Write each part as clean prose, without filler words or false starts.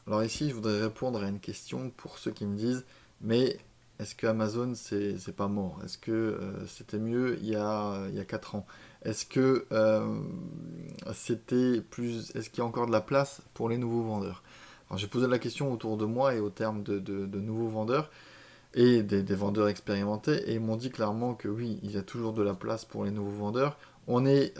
Alors ici, je voudrais répondre à une question pour ceux qui me disent, mais est-ce que Amazon, c'est pas mort? Est-ce que c'était mieux il y a 4 ans? Est-ce que est-ce qu'il y a encore de la place pour les nouveaux vendeurs? Alors j'ai posé la question autour de moi et au terme de nouveaux vendeurs et des vendeurs expérimentés, et ils m'ont dit clairement que oui, il y a toujours de la place pour les nouveaux vendeurs. On est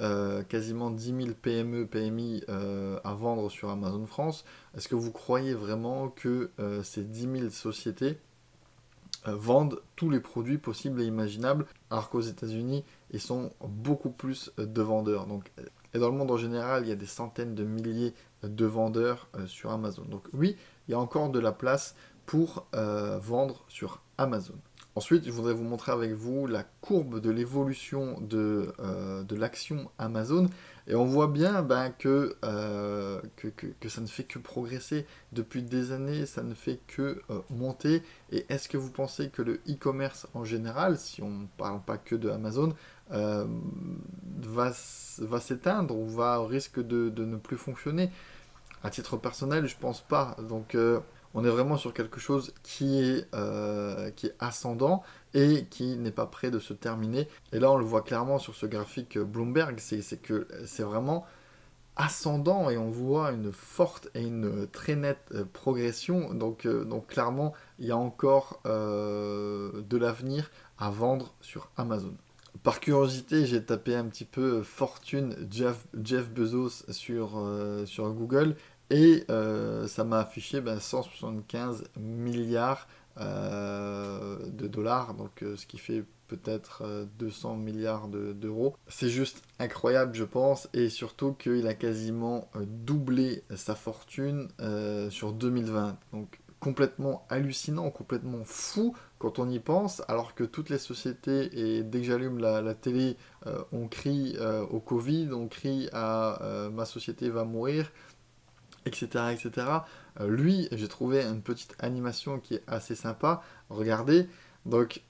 quasiment 10 000 PME, PMI à vendre sur Amazon France. Est-ce que vous croyez vraiment que ces 10 000 sociétés vendent tous les produits possibles et imaginables, alors qu'aux États-Unis, ils sont beaucoup plus de vendeurs. Donc, et dans le monde en général, il y a des centaines de milliers de vendeurs sur Amazon. Donc oui, il y a encore de la place pour vendre sur Amazon. Ensuite, je voudrais vous montrer avec vous la courbe de l'évolution de l'action Amazon. Et on voit bien ben, que ça ne fait que progresser. Depuis des années, ça ne fait que monter. Et est-ce que vous pensez que le e-commerce en général, si on ne parle pas que de Amazon, euh, va s'éteindre ou risque de ne plus fonctionner? À titre personnel, je pense pas. Donc, on est vraiment sur quelque chose qui est ascendant et qui n'est pas prêt de se terminer. Et là, on le voit clairement sur ce graphique Bloomberg, c'est que c'est vraiment ascendant et on voit une forte et une très nette progression. Donc clairement, il y a encore de l'avenir à vendre sur Amazon. Par curiosité, j'ai tapé un petit peu fortune Jeff Bezos sur Google et ça m'a affiché 175 milliards de dollars, donc ce qui fait peut-être 200 milliards d'euros. C'est juste incroyable, je pense, et surtout qu'il a quasiment doublé sa fortune sur 2020. Donc complètement hallucinant, complètement fou quand on y pense, alors que toutes les sociétés, et dès que j'allume la télé, on crie au Covid, on crie à ma société va mourir, etc. etc. Lui, j'ai trouvé une petite animation qui est assez sympa. Regardez, donc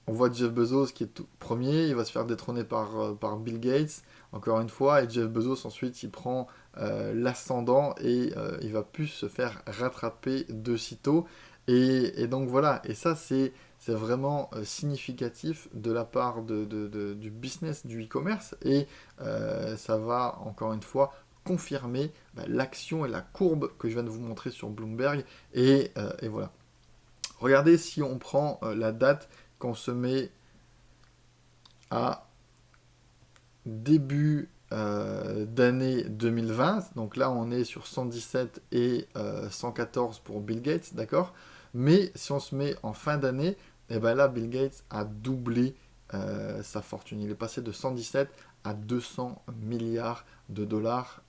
on voit Jeff Bezos qui est tout premier, il va se faire détrôner par Bill Gates, encore une fois, et Jeff Bezos ensuite il prend l'ascendant et il va plus se faire rattraper de sitôt. Et donc voilà, et ça c'est vraiment significatif de la part du business du e-commerce et ça va encore une fois confirmer l'action et la courbe que je viens de vous montrer sur Bloomberg et voilà. Regardez si on prend la date qu'on se met à début d'année 2020. Donc là, on est sur 117 et 114 pour Bill Gates, d'accord. Mais si on se met en fin d'année, et ben là, Bill Gates a doublé sa fortune. Il est passé de 117 à 200 milliards de dollars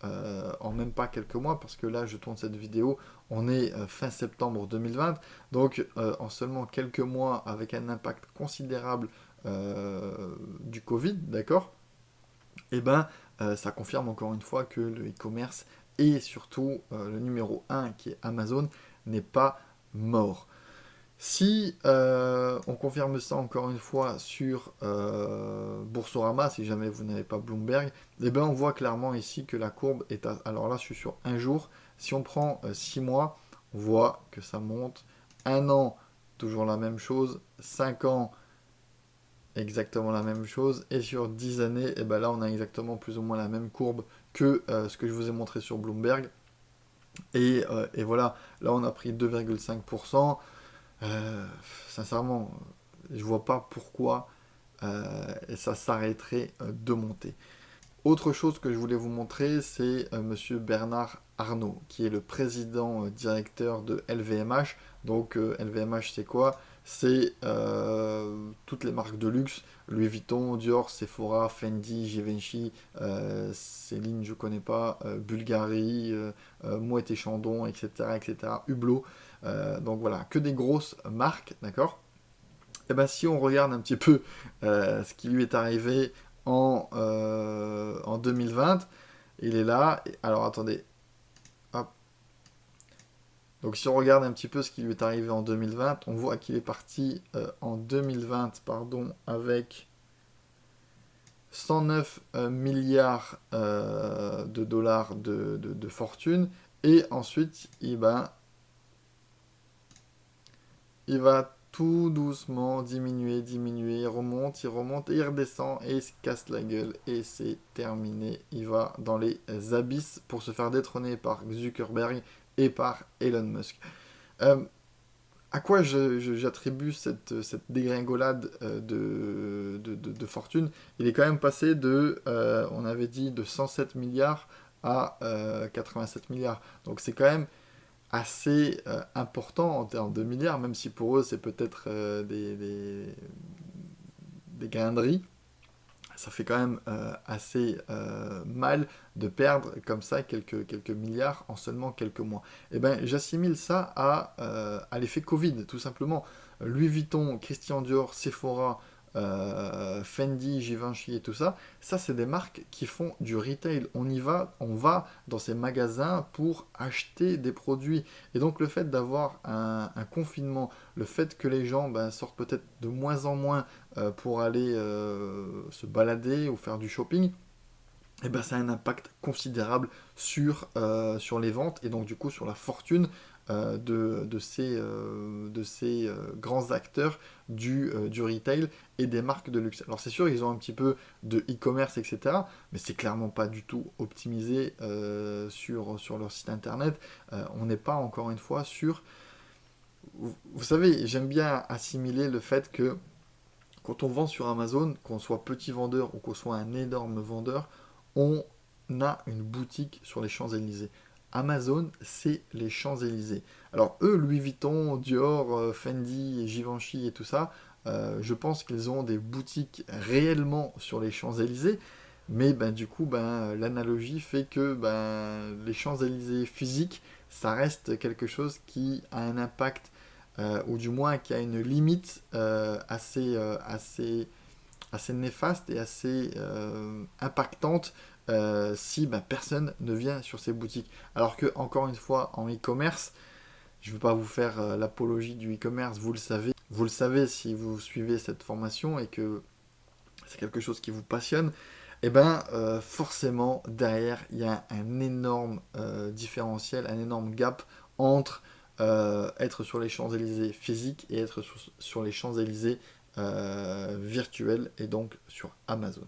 en même pas quelques mois, parce que là, je tourne cette vidéo, on est fin septembre 2020. Donc, en seulement quelques mois, avec un impact considérable du Covid, d'accord, et ben ça confirme encore une fois que le e-commerce et surtout le numéro un qui est Amazon n'est pas mort. Si on confirme ça encore une fois sur Boursorama, si jamais vous n'avez pas Bloomberg, eh ben on voit clairement ici que la courbe est à... Alors là, je suis sur un jour. Si on prend 6 mois, on voit que ça monte. Un an, toujours la même chose. 5 ans, exactement la même chose. Et sur 10 années, et ben là, on a exactement plus ou moins la même courbe que ce que je vous ai montré sur Bloomberg. Et voilà, là, on a pris 2,5%. Euh, Sincèrement, je vois pas pourquoi ça s'arrêterait de monter. Autre chose que je voulais vous montrer, c'est Monsieur Bernard Arnault, qui est le président directeur de LVMH. Donc LVMH, c'est quoi? C'est toutes les marques de luxe, Louis Vuitton, Dior, Sephora, Fendi, Givenchy, Céline, je connais pas, Bulgari, Moët et Chandon, etc., etc., Hublot. Donc voilà, que des grosses marques, d'accord? Et ben si on regarde un petit peu ce qui lui est arrivé en 2020, il est là. Alors attendez, hop. Donc si on regarde un petit peu ce qui lui est arrivé en 2020, on voit qu'il est parti en 2020, pardon, avec 109 milliards de dollars de fortune. Et ensuite, il va tout doucement diminuer, il remonte, et il redescend, et il se casse la gueule, et c'est terminé. Il va dans les abysses pour se faire détrôner par Zuckerberg et par Elon Musk. Euh, à quoi j'attribue cette dégringolade de fortune? Il est quand même passé on avait dit, de 107 milliards à 87 milliards. Donc c'est quand même assez important en termes de milliards, même si pour eux c'est peut-être des grinderies. Ça fait quand même assez mal de perdre comme ça quelques milliards en seulement quelques mois. Et ben j'assimile ça à l'effet Covid, tout simplement. Louis Vuitton, Christian Dior, Sephora, Fendi, Givenchy et tout ça, ça c'est des marques qui font du retail. On va dans ces magasins pour acheter des produits. Et donc le fait d'avoir un confinement, le fait que les gens sortent peut-être de moins en moins pour aller se balader ou faire du shopping, et ben, ça a un impact considérable sur les ventes et donc du coup sur la fortune de ces grands acteurs du retail et des marques de luxe. Alors c'est sûr, ils ont un petit peu de e-commerce, etc. Mais c'est clairement pas du tout optimisé sur leur site internet. On n'est pas encore une fois sur... Vous savez, j'aime bien assimiler le fait que quand on vend sur Amazon, qu'on soit petit vendeur ou qu'on soit un énorme vendeur, on a une boutique sur les Champs-Élysées. Amazon, c'est les Champs-Élysées. Alors eux, Louis Vuitton, Dior, Fendi, Givenchy et tout ça, je pense qu'ils ont des boutiques réellement sur les Champs-Élysées, mais du coup, l'analogie fait que les Champs-Élysées physiques, ça reste quelque chose qui a un impact ou du moins qui a une limite assez néfaste et assez impactante si personne ne vient sur ces boutiques. Alors que, encore une fois, en e-commerce, je ne veux pas vous faire l'apologie du e-commerce, vous le savez si vous suivez cette formation et que c'est quelque chose qui vous passionne, et forcément, derrière, il y a un énorme différentiel, un énorme gap entre être sur les Champs-Élysées physiques et être sur les Champs-Élysées virtuels et donc sur Amazon.